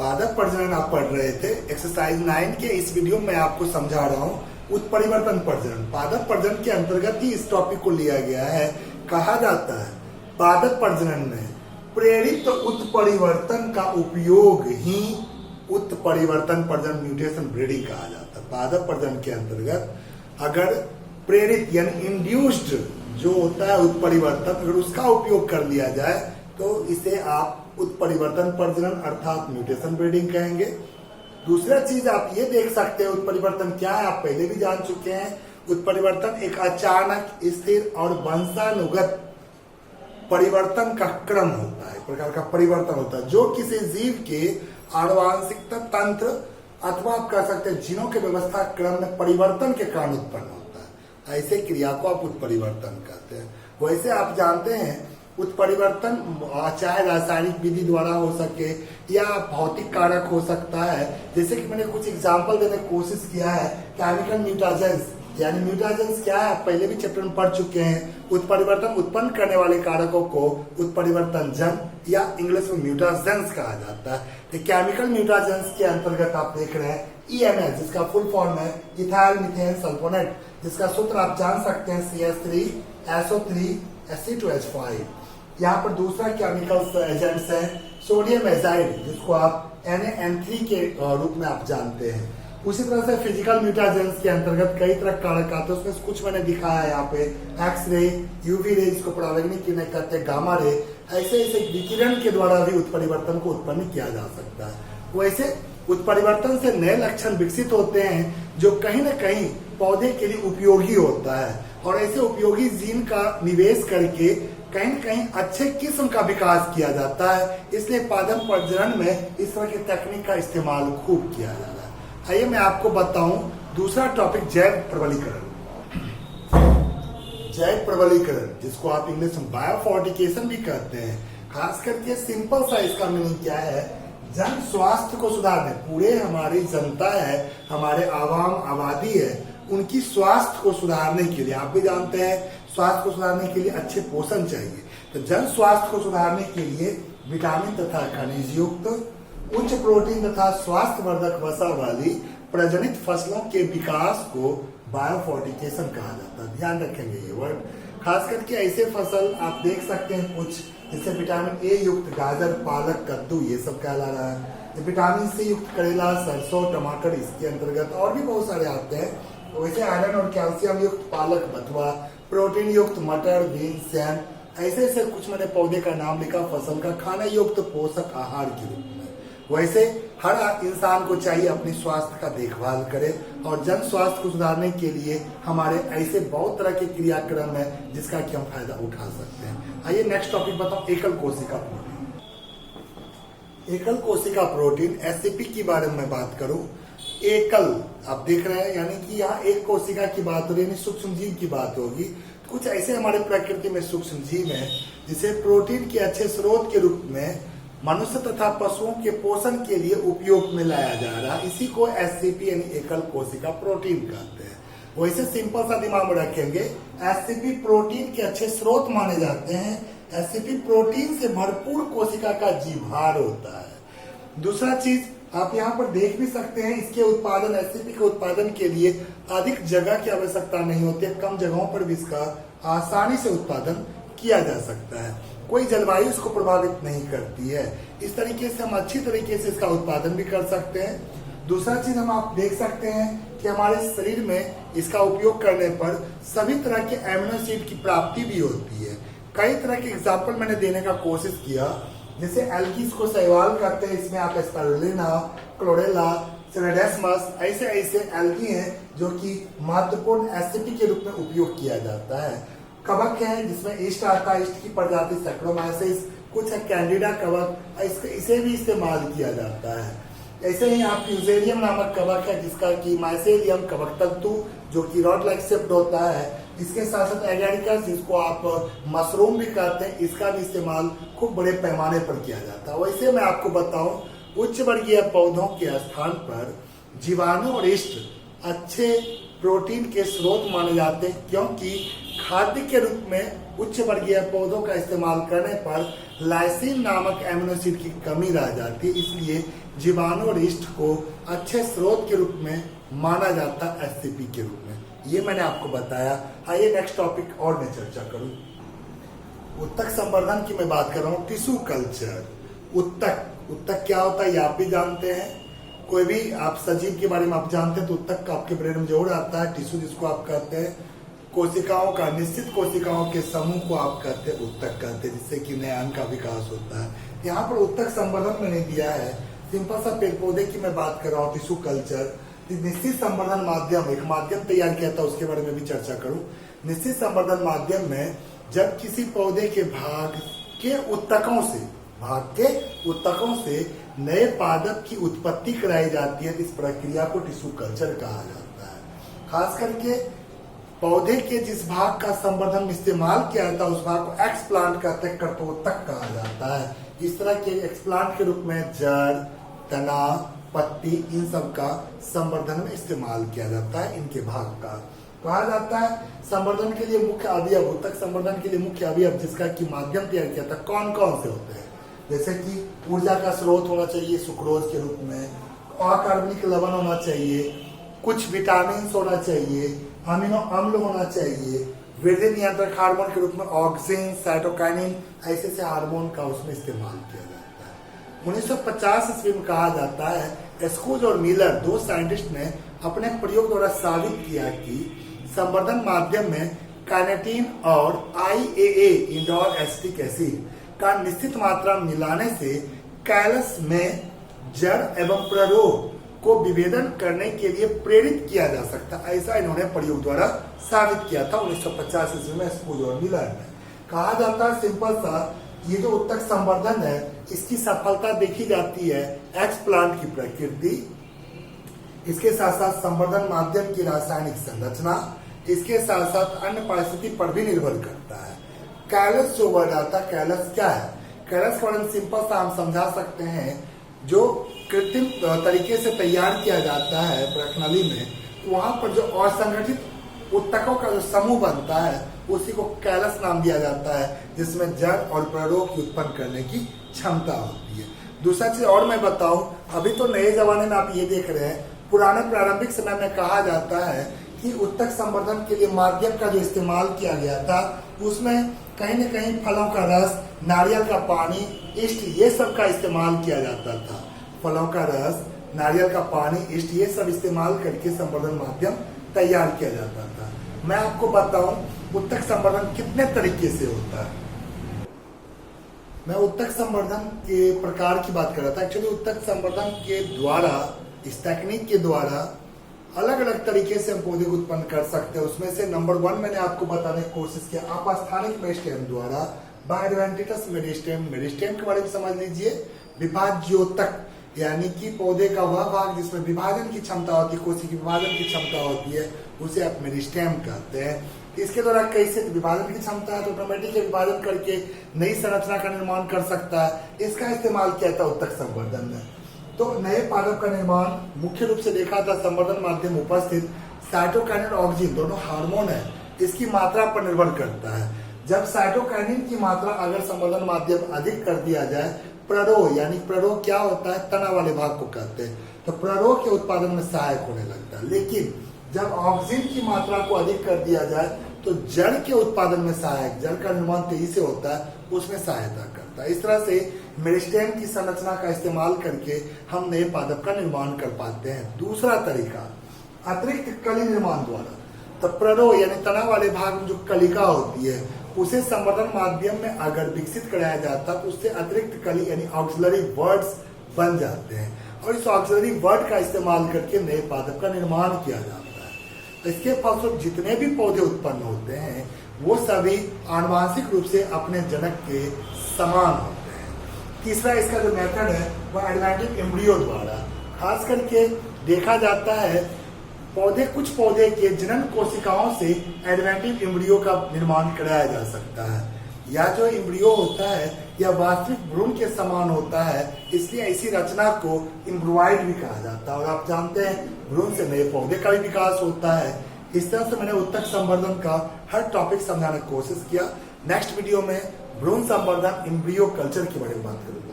पादप प्रजनन आप पढ़ रहे थे। एक्सरसाइज 9 के इस वीडियो में आपको समझा रहा हूँ उत्परिवर्तन प्रजनन। पादप प्रजनन के अंतर्गत ही इस टॉपिक को लिया गया है। कहा जाता है पादप प्रजनन में प्रेरित उत्परिवर्तन का उपयोग ही उत्परिवर्तन प्रजनन म्यूटेशन ब्रीडिंग कहा जाता है। पादप प्रजनन के अंतर्गत अगर प्रेरित यानी इंड्यूस्ड जो होता है उत्परिवर्तन, अगर उसका उपयोग कर लिया जाए तो इसे आप उत्परिवर्तन प्रजनन अर्थात म्यूटेशन ब्रीडिंग कहेंगे। दूसरा चीज आप ये देख सकते हैं उत्परिवर्तन क्या है, आप पहले भी जान चुके हैं। उत्परिवर्तन एक अचानक स्थिर और वंशानुगत परिवर्तन का क्रम होता है, एक प्रकार का परिवर्तन होता है जो किसी जीव के आनुवांशिकता तंत्र अथवा आप कह सकते हैं जीनों के व्यवस्था क्रम में परिवर्तन के कारण उत्पन्न होता है। ऐसे क्रिया को आप उत्परिवर्तन कहते हैं। वैसे आप जानते हैं उत्परिवर्तन चाहे रासायनिक विधि द्वारा हो सके या भौतिक कारक हो सकता है। जैसे कि मैंने कुछ एग्जांपल देने की कोशिश किया है। केमिकल म्यूटाजेंस यानी म्यूटाजेंस क्या है, पहले भी चैप्टर में पढ़ चुके हैं। उत्परिवर्तन उत्पन्न करने वाले कारकों को उत्परिवर्तन जन या इंग्लिश में म्यूटाजेंस कहा जाता है। तो केमिकल म्यूटाजेंस के अंतर्गत आप देख रहे हैं EMS, जिसका फुल फॉर्म है इथाइल मीथेन सल्फोनेट, जिसका सूत्र आप जान सकते हैं CH3SO3H2H5। यहाँ पर दूसरा केमिकल एजेंट्स है सोडियम एजाइड, जिसको आप NaN3 के रूप में आप जानते हैं। उसी तरह से फिजिकल म्यूटाजेंस के अंतर्गत कई तरह कारक आते हैं। उसमें कुछ मैंने दिखाया है यहाँ पे, एक्सरे, यूवी रे, जिसको परावैंगनिक किरण कहते हैं, गामा रे। ऐसे ऐसे विकिरण के द्वारा भी उत्परिवर्तन को उत्पन्न किया जा सकता है। वैसे उत्परिवर्तन से नए लक्षण विकसित होते हैं जो कहीं न कहीं पौधे के लिए उपयोगी होता है, और ऐसे उपयोगी जीन का निवेश करके कहीं न कहीं अच्छे किस्म का विकास किया जाता है। इसलिए पादप प्रजनन में इस तरह की तकनीक का इस्तेमाल खूब किया जा रहा है। आइए मैं आपको बताऊं दूसरा टॉपिक, जैव प्रबलीकरण। जैव प्रबलीकरण, जिसको आप इंग्लिश में बायोफोर्टिकेशन भी कहते हैं। खास करके सिंपल सा इसका मीनिंग क्या है, जन स्वास्थ्य को सुधारने, पूरे हमारी जनता है, हमारे आवाम आबादी है, उनकी स्वास्थ्य को सुधारने के लिए, आप भी जानते हैं स्वास्थ्य को सुधारने के लिए अच्छे पोषण चाहिए। तो जन स्वास्थ्य को सुधारने के लिए विटामिन तथा खनिज युक्त उच्च प्रोटीन तथा स्वास्थ्य वर्धक वसा वाली प्रजनित फसलों के विकास को बायोफोर्टिकेशन कहा जाता है। ध्यान रखेंगे ये वर्ड। खास करके ऐसे फसल आप देख सकते हैं कुछ, जैसे विटामिन ए युक्त गाजर, पालक, कद्दू, ये सब कहला रहा है। विटामिन सी युक्त करेला, सरसों, टमाटर इसके अंतर्गत, और भी बहुत सारे आते हैं। वैसे आयरन और कैल्शियम युक्त पालक, बथुआ, प्रोटीन युक्त मटर, बीन्स, सैम, ऐसे ऐसे कुछ मैंने पौधे का नाम लिखा फसल का खाना युक्त पोषक आहार के रूप में। वैसे हर इंसान को चाहिए अपनी स्वास्थ्य का देखभाल करे, और जन स्वास्थ्य को सुधारने के लिए हमारे ऐसे बहुत तरह के क्रियाक्रम है जिसका कि हम फायदा उठा सकते हैं। आइए नेक्स्ट टॉपिक बताओ, एकल कोशिका प्रोटीन। एकल कोशिका प्रोटीन SCP के बारे में बात करूं। एकल आप देख रहे हैं, यानी कि यहाँ एक कोशिका की बात हो रही है, सूक्ष्म जीव की बात होगी। कुछ ऐसे हमारे प्रकृति में सूक्ष्म जीव है जिसे प्रोटीन के अच्छे स्रोत के रूप में मनुष्य तथा पशुओं के पोषण के लिए उपयोग में लाया जा रहा है। इसी को SCP यानी एकल कोशिका प्रोटीन कहते हैं। वैसे सिंपल सा दिमाग में रखेंगे, SCP प्रोटीन के अच्छे स्रोत माने जाते हैं। SCP प्रोटीन से भरपूर कोशिका का जीवभार होता है। दूसरा चीज आप यहाँ पर देख भी सकते हैं, इसके उत्पादन, SCP के उत्पादन के लिए अधिक जगह की आवश्यकता नहीं होती है। कम जगहों पर भी इसका आसानी से उत्पादन किया जा सकता है। कोई जलवायु इसको प्रभावित नहीं करती है। इस तरीके से हम अच्छी तरीके से इसका उत्पादन भी कर सकते हैं। दूसरा चीज हम आप देख सकते हैं कि हमारे शरीर में इसका उपयोग करने पर सभी तरह के एमिनो एसिड की प्राप्ति भी होती है। कई तरह के एग्जाम्पल मैंने देने का कोशिश किया, जैसे एल्कीज को शैवाल कहते हैं, इसमें आप स्पाइरुलिना, क्लोरेला, सिनेडेस्मस, ऐसे ऐसे एल्गी हैं जो कि महत्वपूर्ण SCP के रूप में उपयोग किया जाता है। कवक है जिसमें ईस्ट आता है, ईस्ट की प्रजाति सैक्रोमाइसिस, कुछ है कैंडिडा कवक, इसे भी इस्तेमाल किया जाता है। ऐसे ही आप फ्यूजेरियम नामक कवक है जिसका कि माइसेलियम कवक तंतु जो कि रॉड लाइक शेप्ड होता है। इसके साथ साथ एगेरिकस, जिसको आप मशरूम भी कहते हैं, इसका भी इस्तेमाल खूब बड़े पैमाने पर किया जाता है। वैसे मैं आपको बताऊं, उच्च वर्गीय पौधों के स्थान पर जीवाणु और ईस्ट अच्छे प्रोटीन के स्रोत माने जाते हैं, क्योंकि खाद्य के रूप में उच्च वर्गीय पौधों का इस्तेमाल करने पर लाइसिन नामक एमिनो एसिड की कमी रह जाती है, इसलिए जीवाणु और यीस्ट को अच्छे स्रोत के रूप में माना जाता है एससीपी के रूप में। ये मैंने आपको बताया। आइए नेक्स्ट टॉपिक और मैं चर्चा करूं। उत्तक संवर्धन की मैं बात कर रहा हूँ। Tissue culture. उत्तक क्या होता है ये आप भी जानते हैं। कोई भी आप सजीव के बारे में आप जानते हैं तो उत्तक का आपके ब्रेन में जरूर आता है। टिश्यू जिसको आप कहते हैं, कोशिकाओं का, निश्चित कोशिकाओं के समूह को आप कहते हैं उत्तक कहते हैं, जिससे कि नए अंग का विकास होता है। यहाँ पर उत्तक संवर्धन मैंने दिया है। सिंपल सा पेड़ पौधे की मैं बात कर रहा हूँ। टिश्यू कल्चर निश्चित संवर्धन माध्यम, एक माध्यम तैयार किया था, उसके बारे में भी चर्चा करूं। निश्चित संवर्धन माध्यम में जब किसी पौधे के भाग के उत्तकों से नए पादप की उत्पत्ति कराई जाती है, तो इस प्रक्रिया को टिश्यू कल्चर कहा जाता है। खास करके पौधे के जिस भाग का संवर्धन में इस्तेमाल किया जाता है उस भाग को एक्सप्लांट कहते हैं, कर्तोत्तक कहा जाता है। इस तरह के एक्सप्लांट के रूप में जड़, तना, पत्ती, इन सब का संवर्धन में इस्तेमाल किया जाता है। इनके भाग का कहा जाता है संवर्धन के लिए मुख्य अवयव, उत्तक संवर्धन के लिए मुख्य अवयव जिसका की माध्यम तैयार किया था, कौन कौन से होते हैं। जैसे कि ऊर्जा का स्रोत होना चाहिए सुक्रोज के रूप में, अकार्बनिक लवण होना चाहिए, कुछ विटामिन होना चाहिए, अमीनो अम्ल होना चाहिए, वृद्धि नियंत्रक हार्मोन के रूप में ऑक्सिन, साइटोकाइनिन, ऐसे से हार्मोन का उसमें इस्तेमाल किया जाता है। 1950 ईस्वी में कहा जाता है एस्कूज और मिलर, दो साइंटिस्ट ने अपने प्रयोग द्वारा साबित किया कि संवर्धन माध्यम में काइनेटिन और IAA इंडोल एसिटिक एसिड का निश्चित मात्रा मिलाने से कैलस में जड़ एवं प्ररोह को विभेदन करने के लिए प्रेरित किया जा सकता है। ऐसा इन्होंने प्रयोग द्वारा साबित किया था 1950 ईस्वी में एस्कूज और मिलर ने। कहा जाता है सिंपल सा, ये जो उत्तक संवर्धन है इसकी सफलता देखी जाती है एक्सप्लांट की प्रकृति, इसके साथ साथ संवर्धन माध्यम की रासायनिक संरचना, इसके साथ साथ अन्य परिस्थिति पर भी निर्भर करता है। कैलस जो वर्ड आता है, कैलस क्या है? कैलस का सिंपल सा हम समझा सकते हैं, जो कृत्रिम तरीके से तैयार किया जाता है प्रणाली में, वहां पर जो असंगठित उत्तकों का जो समूह बनता है उसी को कैलस नाम दिया जाता है, जिसमें जड़ और प्ररोह की उत्पन्न करने की क्षमता होती है। दूसरा चीज और मैं बताऊं, अभी तो नए जमाने में आप ये देख रहे हैं, पुराने प्रारंभिक समय में कहा जाता है कि उत्तक संवर्धन के लिए माध्यम का जो इस्तेमाल किया गया था उसमें कहीं न कहीं फलों का रस, नारियल का पानी, ईस्ट, ये सब का इस्तेमाल किया जाता था। फलों का रस, नारियल का पानी, ईस्ट, ये सब इस्तेमाल करके संवर्धन माध्यम तैयार किया जाता था। मैं आपको बताऊं उत्तक संवर्धन कितने तरीके से होता है। मैं उत्तक संवर्धन के प्रकार की बात कर रहा था। एक्चुअली उत्तक संवर्धन के द्वारा, इस टेक्निक के द्वारा अलग अलग तरीके से हम पौधे उत्पन्न कर सकते हैं। उसमें से नंबर 1 मैंने आपको बताने की कोशिश किया, अपस्थानिक मेरिस्टेम द्वारा, बायोएडवेंटिटस मेरिस्टेम, मेरिस्टेम के बारे में समझ लीजिए। विभाज्योतक यानी कि पौधे का वह भाग जिसमें विभाजन की क्षमता होती है, कोशिका की विभाजन की क्षमता होती है, उसे आप मेरिस्टेम कहते हैं। इसके द्वारा कैसे विभाजन की क्षमता है तो ऑटोमेटिक विभाजन करके नई संरचना का निर्माण कर सकता है। इसका इस्तेमाल किया था उत्तक संवर्धन में। तो नए पादप का निर्माण मुख्य रूप से देखा था संवर्धन माध्यम उपस्थित साइटोकाइनिन और ऑक्सिन, दोनों हार्मोन है, इसकी मात्रा पर निर्भर करता है। जब साइटोकाइनिन की मात्रा अगर संवर्धन माध्यम अधिक कर दिया जाए, प्ररोह, यानी प्ररोह क्या होता है, तना वाले भाग को कहते हैं, तो प्ररोह के उत्पादन में सहायक होने लगता है। लेकिन जब ऑक्सिन की मात्रा को अधिक कर दिया जाए तो जड़ के उत्पादन में सहायक, जड़ का निर्माण तेजी से होता है, उसमें सहायता करता है। इस तरह से मेरिस्टेम की संरचना का इस्तेमाल करके हम नए पादप का निर्माण कर पाते हैं। दूसरा तरीका अतिरिक्त कली निर्माण द्वारा, तो प्ररोह यानी तना वाले भाग में जो कलिका होती है उसे संवर्धन माध्यम में अगर विकसित कराया जाता तो उससे अतिरिक्त कली यानी ऑक्सिलरी वर्ड्स बन जाते हैं, और इस ऑक्सिलरी वर्ड का इस्तेमाल करके नए पादप का निर्माण किया जाता है। तो इसके फलस्वरूप जितने भी पौधे उत्पन्न होते हैं वो सभी आनुवांशिक रूप से अपने जनक के समान होते हैं। तीसरा इसका जो मेथड है वह एडवेंटिव एम्ब्रियो द्वारा, खास करके देखा जाता है कुछ पौधे के जनन कोशिकाओं से एडवेंटिव एम्ब्रियो का निर्माण कराया जा सकता है। यह जो एम्ब्रियो होता है यह वास्तविक भ्रूण के समान होता है, इसलिए इसी रचना को एम्ब्रोइड भी कहा जाता है। और आप जानते हैं भ्रूण से नए पौधे का भी विकास होता है। इस तरह से मैंने उत्तक संवर्धन का हर टॉपिक समझाने की कोशिश किया। नेक्स्ट वीडियो में भ्रूण संवर्धन एम्ब्रियो कल्चर के बारे में बात करूंगा।